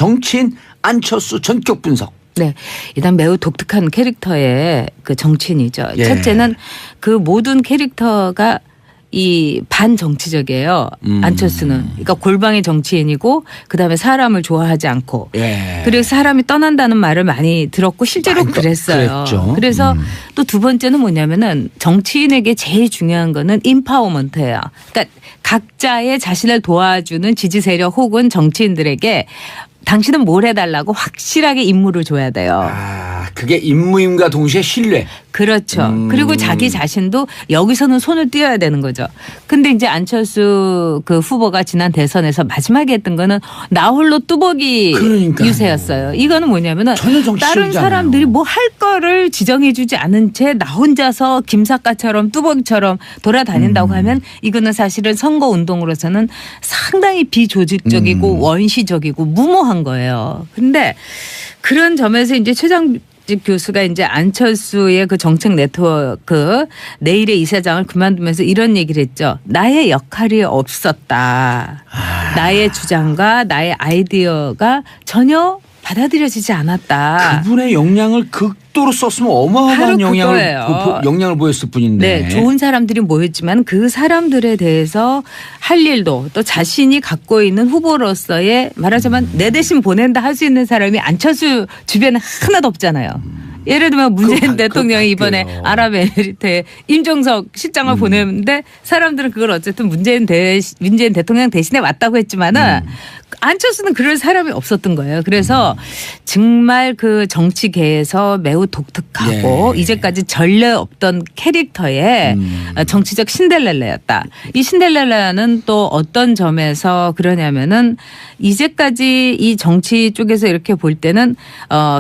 정치인 안철수 전격 분석. 네. 일단 매우 독특한 캐릭터의 그 정치인이죠. 예. 첫째는 그 모든 캐릭터가 이 반정치적이에요. 안철수는. 그러니까 골방의 정치인이고 그다음에 사람을 좋아하지 않고. 예. 그리고 사람이 떠난다는 말을 많이 들었고 실제로 그랬어요. 그랬죠. 그래서 또 두 번째는 뭐냐면은 정치인에게 제일 중요한 거는 인파워먼트예요. 그러니까 각자의 자신을 도와주는 지지 세력 혹은 정치인들에게 당신은 뭘 해달라고 확실하게 임무를 줘야 돼요. 아, 그게 임무임과 동시에 신뢰. 그렇죠. 그리고 자기 자신도 여기서는 손을 띄어야 되는 거죠. 근데 이제 안철수 그 후보가 지난 대선에서 마지막에 했던 거는 나 홀로 뚜벅이 그러니까요. 유세였어요. 이거는 뭐냐면은 전혀 정치적이지 다른 사람들이 뭐 할 거를 지정해 주지 않은 채 나 혼자서 김사과처럼 뚜벅이처럼 돌아다닌다고 하면 이거는 사실은 선거 운동으로서는 상당히 비조직적이고 원시적이고 무모한 거예요. 근데 그런 점에서 이제 최장 교수가 이제 안철수의 그 정책 네트워크 내일의 이사장을 그만두면서 이런 얘기를 했죠. 나의 역할이 없었다. 나의 주장과 나의 아이디어가 전혀 받아들여지지 않았다. 그분의 역량을 극도로 썼으면 어마어마한 영향을 보였을 뿐인데. 네, 좋은 사람들이 모였지만 그 사람들에 대해서 할 일도 또 자신이 갖고 있는 후보로서의 말하자면 내 대신 보낸다 할 수 있는 사람이 안철수 주변에 하나도 없잖아요. 예를 들면 문재인 대통령이 이번에 아랍에미리트에 임종석 실장을 보냈는데 사람들은 그걸 어쨌든 문재인 대통령 대신에 왔다고 했지만은 안철수는 그럴 사람이 없었던 거예요. 그래서 정말 그 정치계에서 매우 독특하고 이제까지 전례 없던 캐릭터의 정치적 신데렐라였다. 이 신데렐라는 또 어떤 점에서 그러냐면은 이제까지 이 정치 쪽에서 이렇게 볼 때는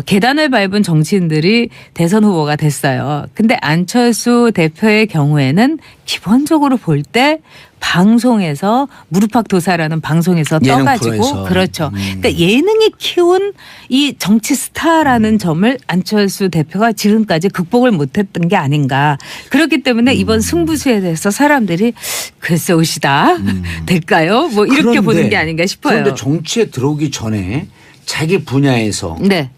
계단을 밟은 정치인들이 대선 후보가 됐어요. 근데 안철수 대표의 경우에는 기본적으로 볼 때 방송에서 무릎팍도사라는 방송에서 떠가지고 그렇죠. 그러니까 예능이 키운 이 정치 스타라는 점을 안철수 대표가 지금까지 극복을 못했던 게 아닌가. 그렇기 때문에 이번 승부수에 대해서 사람들이 글쎄 오시다 될까요? 뭐 이렇게 보는 게 아닌가 싶어요. 그런데 정치에 들어오기 전에 자기 분야에서 네.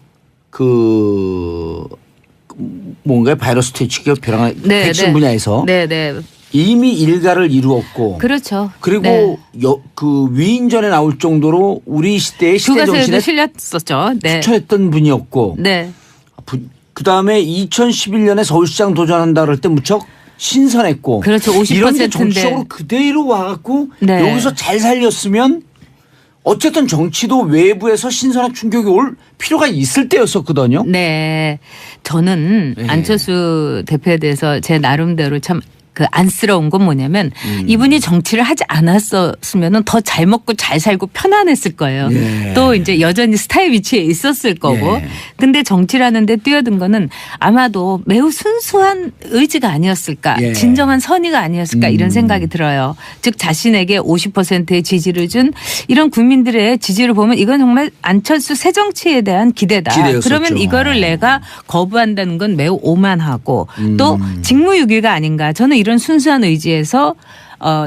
그 뭔가 바이러스 퇴치기 백신 분야에서 이미 일가를 이루었고 그렇죠. 그리고 그 위인전에 나올 정도로 우리 시대의 시대 정신에 실렸었죠. 투철했던 분이었고 그다음에 2011년에 서울시장 도전한다 그럴 때 무척 신선했고 그렇죠. 50%인데 이런 게 정치적으로 그대로 와갖고 여기서 잘 살렸으면 어쨌든 정치도 외부에서 신선한 충격이 올 필요가 있을 때였었거든요. 네. 저는 안철수 대표에 대해서 제 나름대로 참 그 안쓰러운 건 뭐냐면 이분이 정치를 하지 않았었으면 더 잘 먹고 잘 살고 편안했을 거예요. 또 이제 여전히 스타의 위치에 있었을 거고. 근데 정치를 하는데 뛰어든 거는 아마도 매우 순수한 의지가 아니었을까. 진정한 선의가 아니었을까 이런 생각이 들어요. 즉 자신에게 50%의 지지를 준 이런 국민들의 지지를 보면 이건 정말 안철수 새 정치에 대한 기대다. 기대였었죠. 그러면 이거를 내가 거부한다는 건 매우 오만하고 또 직무유기가 아닌가. 저는 이런 순수한 의지에서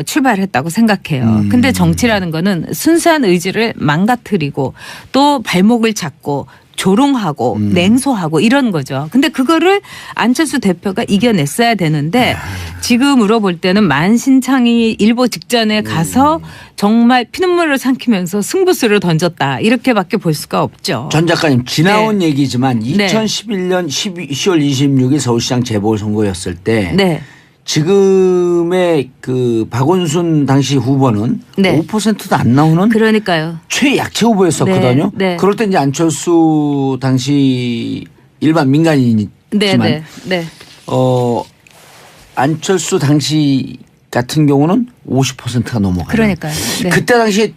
출발했다고 생각해요. 근데 정치라는 거는 순수한 의지를 망가뜨리고 또 발목을 잡고 조롱하고 냉소하고 이런 거죠. 근데 그거를 안철수 대표가 이겨냈어야 되는데 지금으로 볼 때는 만신창이 일보 직전에 가서 정말 피눈물을 삼키면서 승부수를 던졌다. 이렇게밖에 볼 수가 없죠. 전 작가님 지나온 얘기지만 2011년 10월 26일 서울시장 재보궐선거였을 때 지금의 그 박원순 당시 후보는 5%도 안 나오는 그러니까요. 최약체 후보였었거든요. 그럴 때 이제 안철수 당시 일반 민간인이지만 안철수 당시 같은 경우는 50%가 넘어가요. 그러니까요. 그때 당시에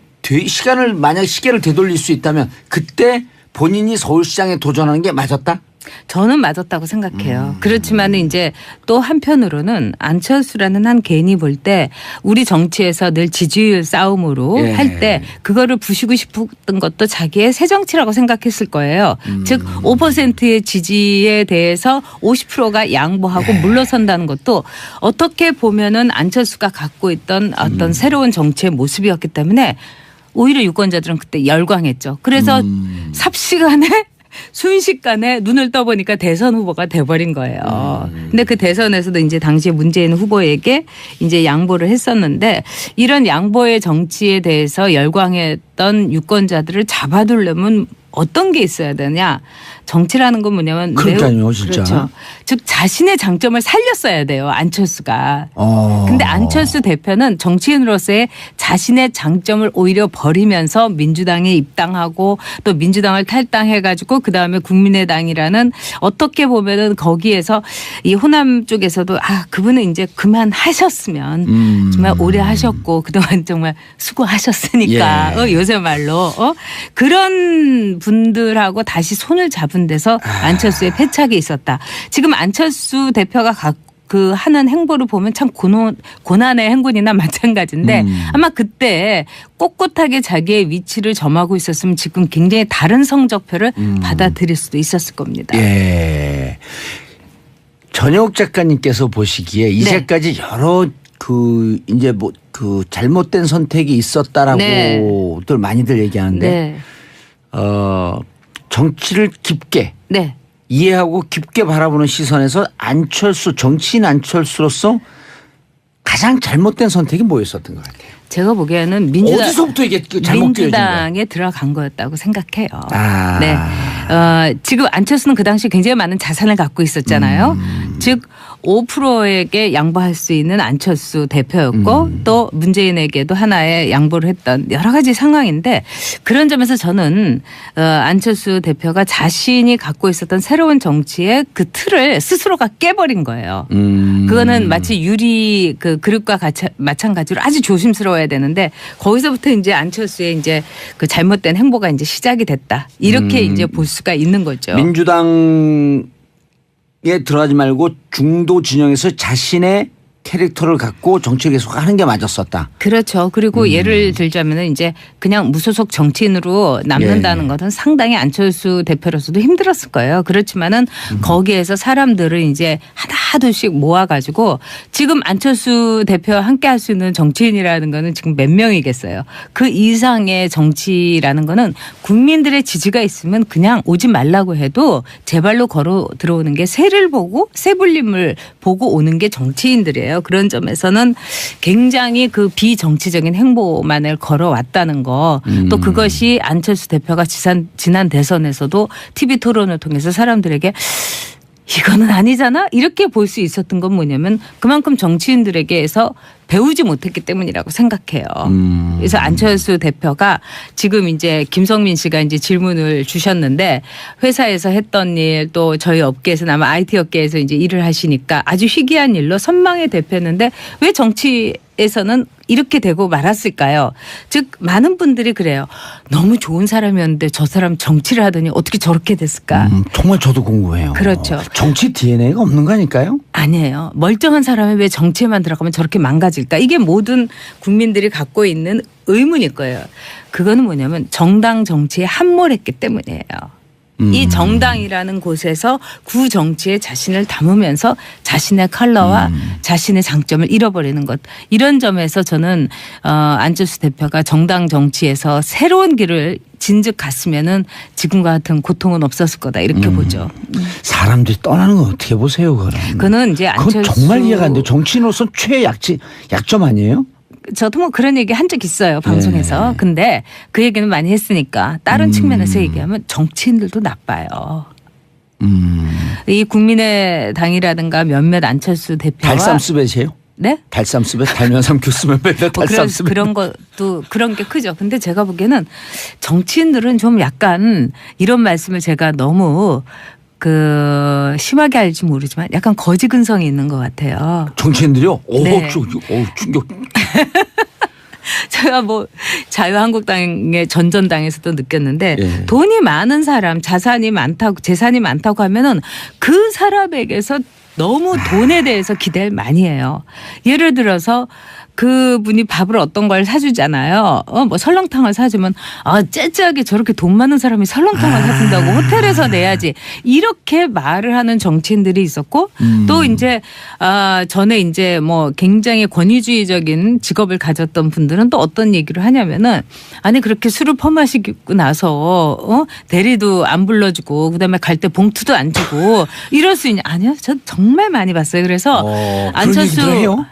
만약 시계를 되돌릴 수 있다면 그때 본인이 서울시장에 도전하는 게 맞았다? 저는 맞았다고 생각해요. 그렇지만 이제 또 한편으로는 안철수라는 한 개인이 볼 때 우리 정치에서 늘 지지율 싸움으로 할 때 그거를 부수고 싶었던 것도 자기의 새 정치라고 생각했을 거예요. 즉 5%의 지지에 대해서 50%가 양보하고 물러선다는 것도 어떻게 보면은 안철수가 갖고 있던 어떤 새로운 정치의 모습이었기 때문에 오히려 유권자들은 그때 열광했죠. 그래서 삽시간에 순식간에 눈을 떠보니까 대선 후보가 돼버린 거예요. 근데 그 대선에서도 이제 당시에 문재인 후보에게 이제 양보를 했었는데 이런 양보의 정치에 대해서 열광했던 유권자들을 잡아두려면 어떤 게 있어야 되냐. 정치라는 건 뭐냐면 그러니까요, 진짜. 그렇죠. 즉 자신의 장점을 살렸어야 돼요. 안철수가. 근데 안철수 대표는 정치인으로서의 자신의 장점을 오히려 버리면서 민주당에 입당하고 또 민주당을 탈당해가지고 그다음에 국민의당이라는 어떻게 보면은 거기에서 이 호남 쪽에서도 그분은 이제 그만하셨으면 정말 오래 하셨고 그동안 정말 수고하셨으니까 요새 말로 그런 분들하고 다시 손을 잡은 데서 안철수의 패착이 있었다. 지금 안철수 대표가 하는 행보를 보면 참 고난의 행군이나 마찬가지인데 아마 그때 꼿꼿하게 자기의 위치를 점하고 있었으면 지금 굉장히 다른 성적표를 받아들일 수도 있었을 겁니다. 예. 전영욱 작가님께서 보시기에 이제까지 여러 이제 잘못된 선택이 있었다라고들 많이들 얘기하는데 정치를 깊게 이해하고 깊게 바라보는 시선에서 정치인 안철수로서 가장 잘못된 선택이 뭐였었던 것 같아요? 제가 보기에는 어디서부터 이게 잘못 민주당에 들어간 거였다고 생각해요. 네. 지금 안철수는 그 당시 굉장히 많은 자산을 갖고 있었잖아요. 즉 5%에게 양보할 수 있는 안철수 대표였고 또 문재인에게도 하나의 양보를 했던 여러 가지 상황인데 그런 점에서 저는 안철수 대표가 자신이 갖고 있었던 새로운 정치의 그 틀을 스스로가 깨버린 거예요. 그거는 마치 유리 그릇과 마찬가지로 아주 조심스러워야 되는데 거기서부터 이제 안철수의 이제 그 잘못된 행보가 이제 시작이 됐다. 이렇게 이제 볼 수가 있는 거죠. 민주당에 들어가지 말고 중도 진영에서 자신의 캐릭터를 갖고 정치 계속 하는 게 맞았었다. 그렇죠. 그리고 예를 들자면 이제 그냥 무소속 정치인으로 남는다는 것은 상당히 안철수 대표로서도 힘들었을 거예요. 그렇지만은 거기에서 사람들을 이제 하나둘씩 모아가지고 지금 안철수 대표와 함께 할 수 있는 정치인이라는 거는 지금 몇 명이겠어요. 그 이상의 정치라는 거는 국민들의 지지가 있으면 그냥 오지 말라고 해도 제발로 걸어 들어오는 게 새를 보고 새불림을 보고 오는 게 정치인들이에요. 그런 점에서는 굉장히 그 비정치적인 행보만을 걸어왔다는 거 또 그것이 안철수 대표가 지난 대선에서도 TV 토론을 통해서 사람들에게 이거는 아니잖아 이렇게 볼 수 있었던 건 뭐냐면 그만큼 정치인들에게서 배우지 못했기 때문이라고 생각해요. 그래서 안철수 대표가 지금 이제 김성민 씨가 이제 질문을 주셨는데 회사에서 했던 일 또 저희 업계에서는 아마 IT 업계에서 이제 일을 하시니까 아주 희귀한 일로 선망의 대표였는데 왜 정치에서는 이렇게 되고 말았을까요? 즉 많은 분들이 그래요. 너무 좋은 사람이었는데 저 사람 정치를 하더니 어떻게 저렇게 됐을까? 정말 저도 궁금해요. 그렇죠. 정치 DNA가 없는 거 아닐까요? 아니에요. 멀쩡한 사람이 왜 정치에만 들어가면 저렇게 망가질까? 이게 모든 국민들이 갖고 있는 의문일 거예요. 그거는 뭐냐면 정당 정치에 함몰했기 때문이에요. 이 정당이라는 곳에서 구 정치에 자신을 담으면서 자신의 컬러와 자신의 장점을 잃어버리는 것. 이런 점에서 저는 안철수 대표가 정당 정치에서 새로운 길을 진즉 갔으면은 지금과 같은 고통은 없었을 거다 이렇게 보죠. 사람들이 떠나는 건 어떻게 보세요, 그거는? 그거는 이제 안철수. 그건 정말 이해가 안 돼요. 정치인으로서 약점 아니에요? 저도 뭐 그런 얘기 한 적 있어요 방송에서. 네. 근데 그 얘기는 많이 했으니까 다른 측면에서 얘기하면 정치인들도 나빠요. 이 국민의당이라든가 몇몇 안철수 대표와 달쌈스벳이에요? 네? 달쌈스벳 달면 삼큐 쓰면 맨날 달쌈스벳. 그런 것도 그런 게 크죠. 근데 제가 보기에는 정치인들은 좀 약간 이런 말씀을 제가 너무 심하게 알지 모르지만 약간 거지 근성이 있는 것 같아요. 정치인들이요? 네. 충격. 제가 뭐 자유한국당의 전전당에서도 느꼈는데 돈이 많은 사람, 재산이 많다고 하면은 그 사람에게서 너무 돈에 대해서 기대를 많이 해요. 예를 들어서 그분이 밥을 어떤 걸 사주잖아요. 뭐 설렁탕을 사주면 째째하게 저렇게 돈 많은 사람이 설렁탕을 사준다고 호텔에서 내야지 이렇게 말을 하는 정치인들이 있었고 또 이제 전에 이제 뭐 굉장히 권위주의적인 직업을 가졌던 분들은 또 어떤 얘기를 하냐면은 아니 그렇게 술을 퍼마시고 나서 대리도 안 불러주고 그다음에 갈 때 봉투도 안 주고 이럴 수 있냐? 아니요, 전 정말 많이 봤어요. 그래서 안철수 해요?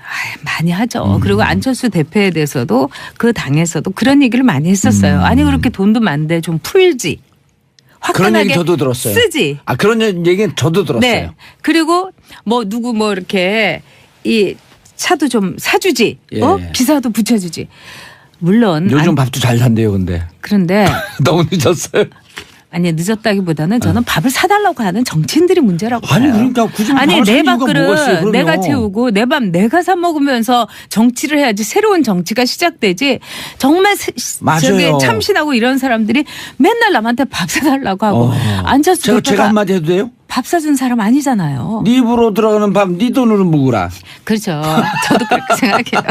많이 하죠. 그리고 안철수 대표에 대해서도 그 당에서도 그런 얘기를 많이 했었어요. 아니 그렇게 돈도 많은데 좀 풀지. 그런 얘기 화끈하게 저도 들었어요. 쓰지. 그런 얘기는 저도 들었어요. 네. 그리고 뭐 누구 뭐 이렇게 이 차도 좀 사주지. 예. 기사도 붙여주지. 물론 요즘 밥도 잘 산대요, 근데. 그런데 너무 늦었어요. 아니 늦었다기보다는 저는 밥을 사달라고 하는 정치인들이 문제라고 봐요. 아니 그러니까 굳이 아니 밥을 내 살 이유가 뭐가 있어요, 밥그릇 그러면. 내가 채우고 내 밥 내가 사 먹으면서 정치를 해야지 새로운 정치가 시작되지. 정말 맞아요. 저게 참신하고 이런 사람들이 맨날 남한테 밥 사달라고 하고 안철수 제가 대표가 한마디 해도 돼요? 밥 사준 사람 아니잖아요. 네 입으로 들어가는 밥 네 돈으로 먹으라. 그렇죠. 저도 그렇게 생각해요.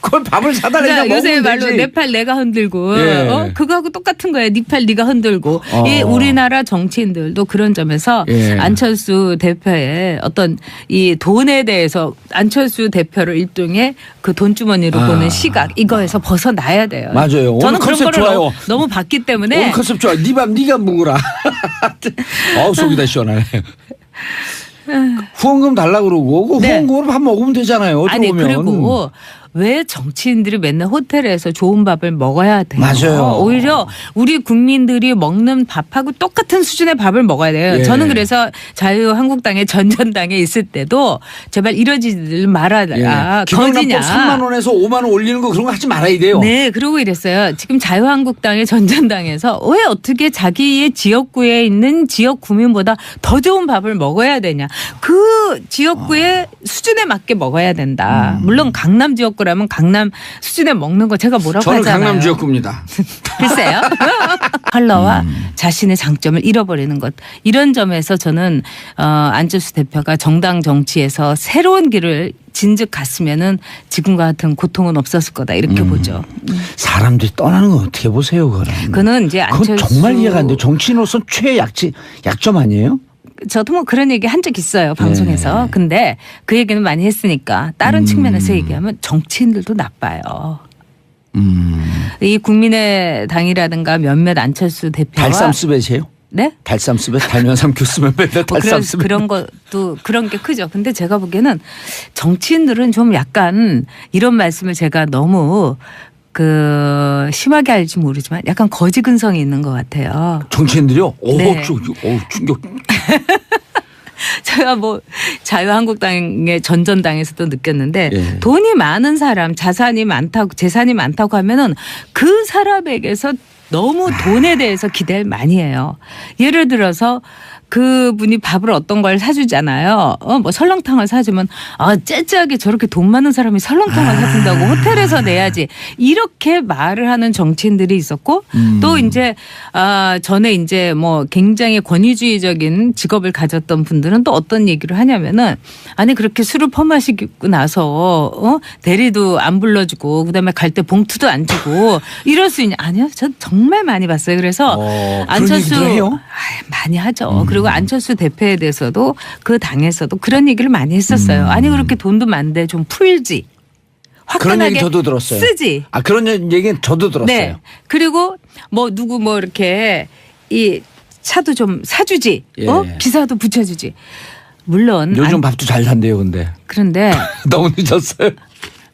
그걸 밥을 사달라니까 그러니까 요새 먹으면 말로 되지. 내 팔 내가 흔들고 예. 그거하고 똑같은 거예요. 네 팔 네가 흔들고 이 우리나라 정치인들도 그런 점에서 예. 안철수 대표의 어떤 이 돈에 대해서 안철수 대표를 일종의 그 돈주머니로 보는 시각 이거에서 벗어나야 돼요. 맞아요. 저는 오늘 그런 컨셉 거를 좋아요. 너무 봤기 때문에 오늘 컨셉 좋아. 네 밥 네가 먹으라. 속이 다 시원하네. 후원금 달라 그러고 그 네. 후원금으로 밥 먹으면 되잖아요. 어떻게 아니 보면. 그리고 왜 정치인들이 맨날 호텔에서 좋은 밥을 먹어야 돼요? 맞아요. 오히려 우리 국민들이 먹는 밥하고 똑같은 수준의 밥을 먹어야 돼요. 예. 저는 그래서 자유한국당의 전전당에 있을 때도 제발 이러지 말아라. 거지냐. 기본납법 3만 원에서 5만 원 올리는 거 그런 거 하지 말아야 돼요. 네, 그러고 이랬어요. 지금 자유한국당의 전전당에서 왜 어떻게 자기의 지역구에 있는 지역 구민보다 더 좋은 밥을 먹어야 되냐. 그 지역구의 수준에 맞게 먹어야 된다. 물론 강남 지역구라면 강남 수준에 먹는 거 제가 뭐라고 저는 하잖아요. 강남 지역구입니다. 글쎄요. 컬러와 자신의 장점을 잃어버리는 것. 이런 점에서 저는 안철수 대표가 정당 정치에서 새로운 길을 진즉 갔으면은 지금과 같은 고통은 없었을 거다 이렇게 보죠. 사람들이 떠나는 건 어떻게 보세요, 그거는. 그는 이제 안철수 그건 정말 이해가 안 돼요. 정치인으로서 약점 아니에요? 저도 뭐 그런 얘기 한 적 있어요 방송에서. 네. 근데 그 얘기는 많이 했으니까 다른 측면에서 얘기하면 정치인들도 나빠요. 이 국민의당이라든가 몇몇 안철수 대표와 달쌈스벳이에요? 네? 달쌈스벳 달면 삼큐 쓰면 맨날 뭐 달쌈스벳. 그런 것도 그런 게 크죠. 근데 제가 보기에는 정치인들은 좀 약간 이런 말씀을 제가 너무 심하게 할지 모르지만 약간 거지 근성이 있는 것 같아요. 정치인들이요? 네. 충격. 제가 뭐 자유한국당의 전전당에서도 느꼈는데 예. 돈이 많은 사람, 재산이 많다고 하면은 그 사람에게서 너무 돈에 대해서 기대를 많이 해요. 예를 들어서 그분이 밥을 어떤 걸 사주잖아요. 뭐 설렁탕을 사주면 째째하게 저렇게 돈 많은 사람이 설렁탕을 사준다고 호텔에서 내야지 이렇게 말을 하는 정치인들이 있었고 또 이제 전에 이제 뭐 굉장히 권위주의적인 직업을 가졌던 분들은 또 어떤 얘기를 하냐면은 아니 그렇게 술을 퍼마시고 나서 대리도 안 불러주고 그다음에 갈 때 봉투도 안 주고 이럴 수 있냐? 아니요, 전 정말 많이 봤어요. 그래서 안철수 그런 얘기도 해요? 많이 하죠. 그리고 안철수 대표에 대해서도 그 당에서도 그런 얘기를 많이 했었어요. 아니 그렇게 돈도 많은데 좀 풀지. 그런 화끈하게 얘기 저도 들었어요. 쓰지. 그런 얘기는 저도 들었어요. 네. 그리고 뭐 누구 뭐 이렇게 이 차도 좀 사주지. 예. 기사도 붙여주지. 물론 요즘 밥도 잘 산대요, 근데. 그런데 너무 늦었어요.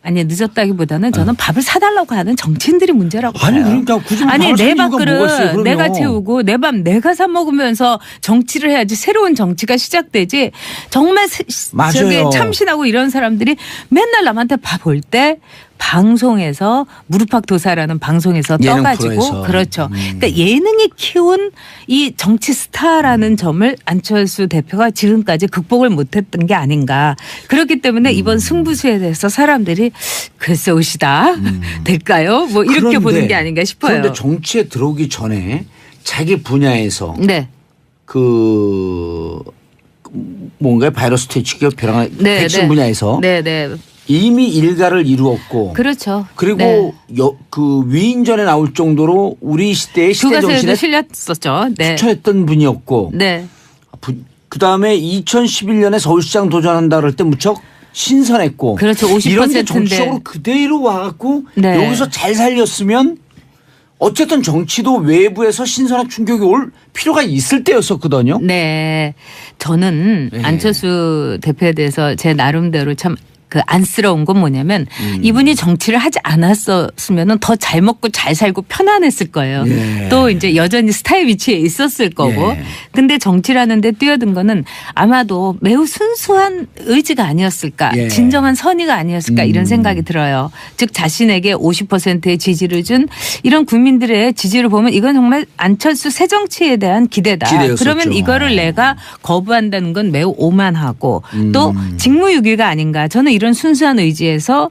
아니 늦었다기보다는 저는 밥을 사달라고 하는 정치인들이 문제라고 봐요. 아니 그러니까 굳이 아니 밥을 살 내 이유가 뭐가 있어요, 밥그릇 그러면. 내가 채우고 내 밥 내가 사 먹으면서 정치를 해야지 새로운 정치가 시작되지. 정말 맞아요. 저게 참신하고 이런 사람들이 맨날 남한테 밥 올 때 방송에서 무릎팍도사라는 방송에서 예능 떠가지고 프로에서. 그렇죠. 그러니까 예능이 키운 이 정치 스타라는 점을 안철수 대표가 지금까지 극복을 못했던 게 아닌가. 그렇기 때문에 이번 승부수에 대해서 사람들이 글쎄 오시다 될까요? 뭐 이렇게 그런데, 보는 게 아닌가 싶어요. 그런데 정치에 들어오기 전에 자기 분야에서 네. 뭔가요? 바이러스 퇴치기업 백신 분야에서 이미 일가를 이루었고 그렇죠. 그리고 그 위인전에 나올 정도로 우리 시대의 시대 정신에 실렸었죠. 투철했던 분이었고 그다음에 2011년에 서울시장 도전한다 그럴 때 무척 신선했고 그렇죠. 50%인데 이런 게 정치적으로 그대로 와갖고 여기서 잘 살렸으면 어쨌든 정치도 외부에서 신선한 충격이 올 필요가 있을 때였었거든요. 네. 저는 안철수 대표에 대해서 제 나름대로 참 그 안쓰러운 건 뭐냐면 이분이 정치를 하지 않았었으면 더 잘 먹고 잘 살고 편안했을 거예요. 또 이제 여전히 스타의 위치에 있었을 거고. 근데 정치라는 데 뛰어든 거는 아마도 매우 순수한 의지가 아니었을까. 진정한 선의가 아니었을까 이런 생각이 들어요. 즉 자신에게 50%의 지지를 준 이런 국민들의 지지를 보면 이건 정말 안철수 새 정치에 대한 기대다. 그러면 이거를 내가 거부한다는 건 매우 오만하고 또 직무유기가 아닌가. 저는 이런 순수한 의지에서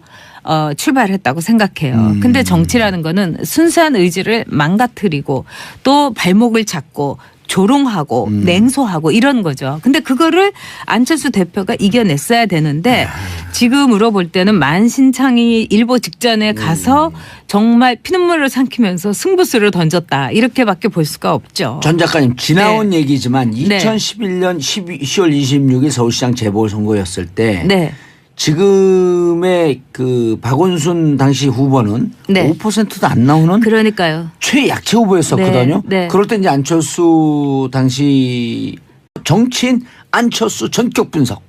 출발했다고 생각해요. 근데 정치라는 거는 순수한 의지를 망가뜨리고 또 발목을 잡고 조롱하고 냉소하고 이런 거죠. 근데 그거를 안철수 대표가 이겨냈어야 되는데 지금으로 볼 때는 만신창이 일보 직전에 가서 정말 피눈물을 삼키면서 승부수를 던졌다. 이렇게밖에 볼 수가 없죠. 전 작가님 지나온 얘기지만 2011년 10월 26일 서울시장 재보궐선거였을 때 지금의 그 박원순 당시 후보는 5%도 안 나오는 그러니까요. 최약체 후보였었거든요. 그럴 때 이제 안철수 당시 정치인 안철수 전격 분석.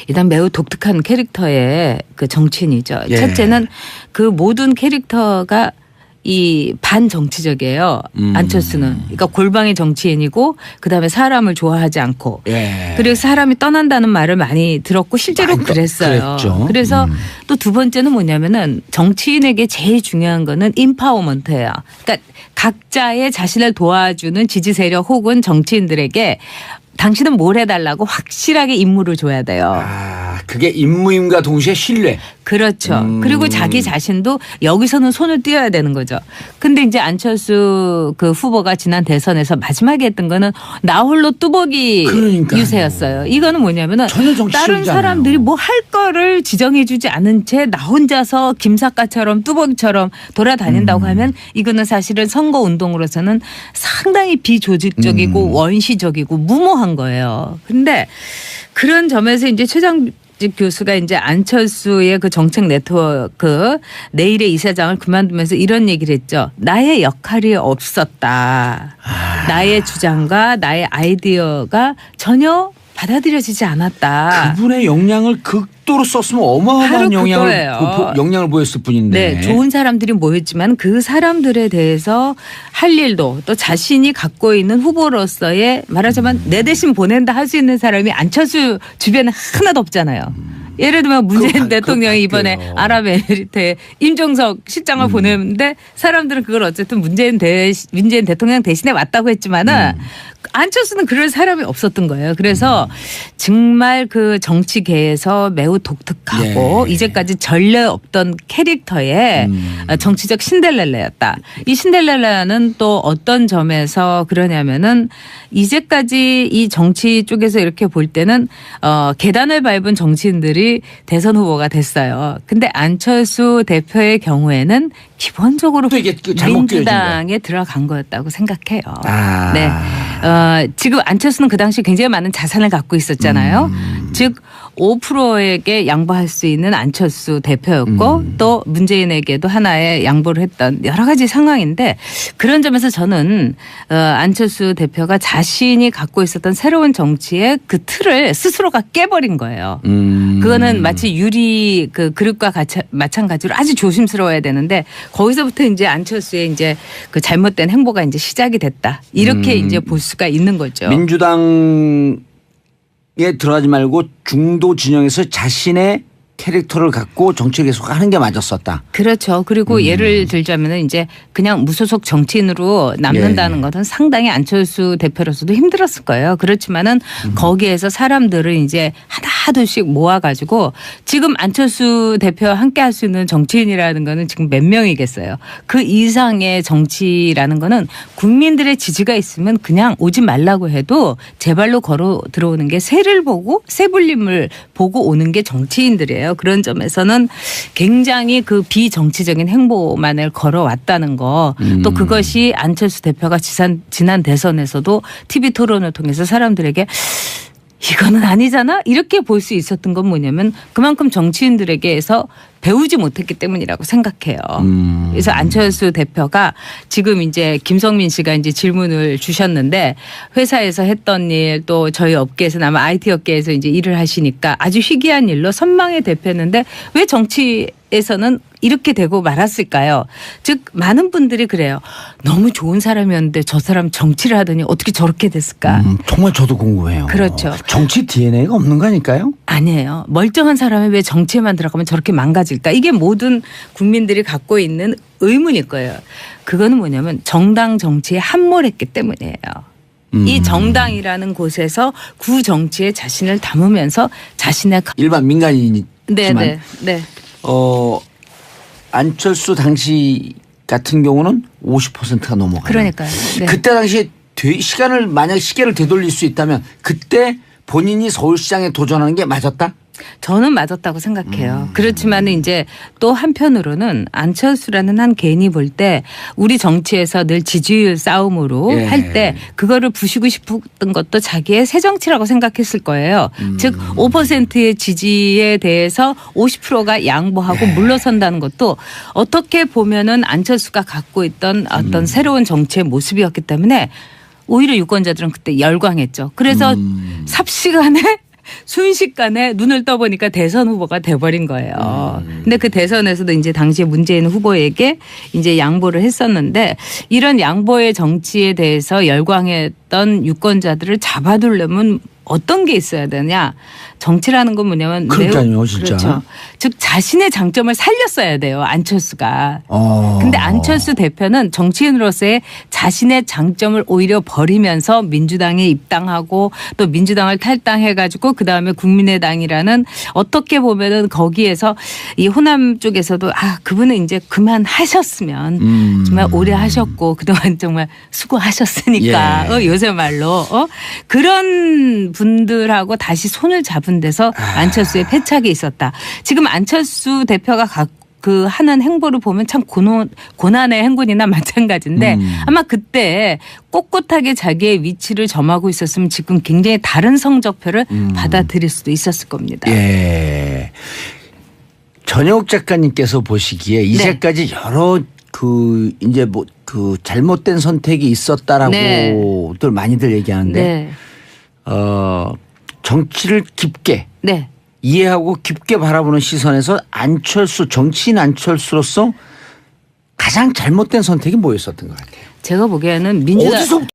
일단 매우 독특한 캐릭터의 그 정치인이죠. 첫째는 그 모든 캐릭터가 이 반정치적이에요. 안철수는. 그러니까 골방의 정치인이고 그다음에 사람을 좋아하지 않고 그리고 사람이 떠난다는 말을 많이 들었고 실제로 그랬어요. 그래서 또 두 번째는 뭐냐면은 정치인에게 제일 중요한 거는 인파워먼트예요. 그러니까 각자의 자신을 도와주는 지지 세력 혹은 정치인들에게 당신은 뭘 해달라고 확실하게 임무를 줘야 돼요. 그게 임무임과 동시에 신뢰. 그렇죠. 그리고 자기 자신도 여기서는 손을 띄어야 되는 거죠. 근데 이제 안철수 그 후보가 지난 대선에서 마지막에 했던 거는 나 홀로 뚜벅이 유세였어요. 이거는 뭐냐면은 다른 사람들이 뭐 할 거를 지정해 주지 않은 채 나 혼자서 김사과처럼 뚜벅이처럼 돌아다닌다고 하면 이거는 사실은 선거 운동으로서는 상당히 비조직적이고 원시적이고 무모한 거예요. 근데 그런 점에서 이제 최장직 교수가 이제 안철수의 그 정책 네트워크 내일의 이사장을 그만두면서 이런 얘기를 했죠. 나의 역할이 없었다. 나의 주장과 나의 아이디어가 전혀 받아들여지지 않았다. 그분의 역량을 극도로 썼으면 어마어마한 역량을 보였을 뿐인데. 좋은 사람들이 모였지만 그 사람들에 대해서 할 일도 또 자신이 갖고 있는 후보로서의 말하자면 내 대신 보낸다 할 수 있는 사람이 안철수 주변에 하나도 없잖아요. 예를 들면 문재인 대통령이 이번에 아랍에미리트에 임종석 실장을 보냈는데 사람들은 그걸 어쨌든 문재인 대통령 대신에 왔다고 했지만은 안철수는 그럴 사람이 없었던 거예요. 그래서 정말 그 정치계에서 매우 독특하고 이제까지 전례 없던 캐릭터의 정치적 신데렐라였다. 이 신데렐라는 또 어떤 점에서 그러냐면은 이제까지 이 정치 쪽에서 이렇게 볼 때는 계단을 밟은 정치인들이 대선 후보가 됐어요. 근데 안철수 대표의 경우에는 기본적으로 민주당에 들어간 거였다고 생각해요. 지금 안철수는 그 당시 굉장히 많은 자산을 갖고 있었잖아요. 즉 5%에게 양보할 수 있는 안철수 대표였고 또 문재인에게도 하나의 양보를 했던 여러 가지 상황인데 그런 점에서 저는 안철수 대표가 자신이 갖고 있었던 새로운 정치의 그 틀을 스스로가 깨버린 거예요. 그거는 마치 유리 그 그릇과 마찬가지로 아주 조심스러워야 되는데 거기서부터 이제 안철수의 이제 그 잘못된 행보가 이제 시작이 됐다. 이렇게 이제 볼 수가 있는 거죠. 민주당에 들어가지 말고 중도 진영에서 자신의 캐릭터를 갖고 정치 계속 하는 게 맞았었다. 그렇죠. 그리고 예를 들자면 이제 그냥 무소속 정치인으로 남는다는 것은 상당히 안철수 대표로서도 힘들었을 거예요. 그렇지만은 거기에서 사람들을 이제 하나둘씩 모아가지고 지금 안철수 대표와 함께 할 수 있는 정치인이라는 거는 지금 몇 명이겠어요. 그 이상의 정치라는 거는 국민들의 지지가 있으면 그냥 오지 말라고 해도 제 발로 걸어 들어오는 게 새를 보고 새불림을 보고 오는 게 정치인들이에요. 그런 점에서는 굉장히 그 비정치적인 행보만을 걸어왔다는 거. 또 그것이 안철수 대표가 지난 대선에서도 TV 토론을 통해서 사람들에게 이거는 아니잖아? 이렇게 볼 수 있었던 건 뭐냐면 그만큼 정치인들에게서 배우지 못했기 때문이라고 생각해요. 그래서 안철수 대표가 지금 이제 김성민 씨가 이제 질문을 주셨는데 회사에서 했던 일 또 저희 업계에서는 아마 IT 업계에서 이제 일을 하시니까 아주 희귀한 일로 선망의 대표였는데 왜 정치에서는 이렇게 되고 말았을까요? 즉 많은 분들이 그래요. 너무 좋은 사람이었는데 저 사람 정치를 하더니 어떻게 저렇게 됐을까? 정말 저도 궁금해요. 그렇죠. 정치 DNA가 없는 거 아닐까요? 아니에요. 멀쩡한 사람이 왜 정치에만 들어가면 저렇게 망가질까? 이게 모든 국민들이 갖고 있는 의문일 거예요. 그거는 뭐냐면 정당 정치에 함몰했기 때문이에요. 이 정당이라는 곳에서 구정치에 자신을 담으면서 자신의 일반 민간인이지만 네. 안철수 당시 같은 경우는 50%가 넘어가요. 그러니까요. 네. 그때 당시에 만약 시계를 되돌릴 수 있다면 그때 본인이 서울시장에 도전하는 게 맞았다? 저는 맞았다고 생각해요. 그렇지만 이제 또 한편으로는 안철수라는 한 개인이 볼 때 우리 정치에서 늘 지지율 싸움으로 할 때 그거를 부수고 싶었던 것도 자기의 새 정치라고 생각했을 거예요. 즉 5%의 지지에 대해서 50%가 양보하고 물러선다는 것도 어떻게 보면은 안철수가 갖고 있던 어떤 새로운 정치의 모습이었기 때문에 오히려 유권자들은 그때 열광했죠. 그래서 삽시간에 순식간에 눈을 떠보니까 대선 후보가 돼버린 거예요. 근데 그 대선에서도 이제 당시에 문재인 후보에게 이제 양보를 했었는데 이런 양보의 정치에 대해서 열광했던 유권자들을 잡아두려면 어떤 게 있어야 되냐. 정치라는 건 뭐냐면 그러니까요, 진짜. 그렇죠. 즉 자신의 장점을 살렸어야 돼요. 안철수가. 근데 안철수 대표는 정치인으로서의 자신의 장점을 오히려 버리면서 민주당에 입당하고 또 민주당을 탈당해가지고 그다음에 국민의당이라는 어떻게 보면은 거기에서 이 호남 쪽에서도 그분은 이제 그만하셨으면 정말 오래 하셨고 그동안 정말 수고하셨으니까 요새 말로 그런 분들하고 다시 손을 잡은 데서 안철수의 패착이 있었다. 지금 안철수 대표가 그 하는 행보를 보면 참 고난의 행군이나 마찬가지인데 아마 그때 꼿꼿하게 자기의 위치를 점하고 있었으면 지금 굉장히 다른 성적표를 받아들일 수도 있었을 겁니다. 예. 전영욱 작가님께서 보시기에 이제까지 여러 이제 잘못된 선택이 있었다라고들 많이들 얘기하는데 정치를 깊게 이해하고 깊게 바라보는 시선에서 정치인 안철수로서 가장 잘못된 선택이 뭐였었던 것 같아요? 제가 보기에는 민주당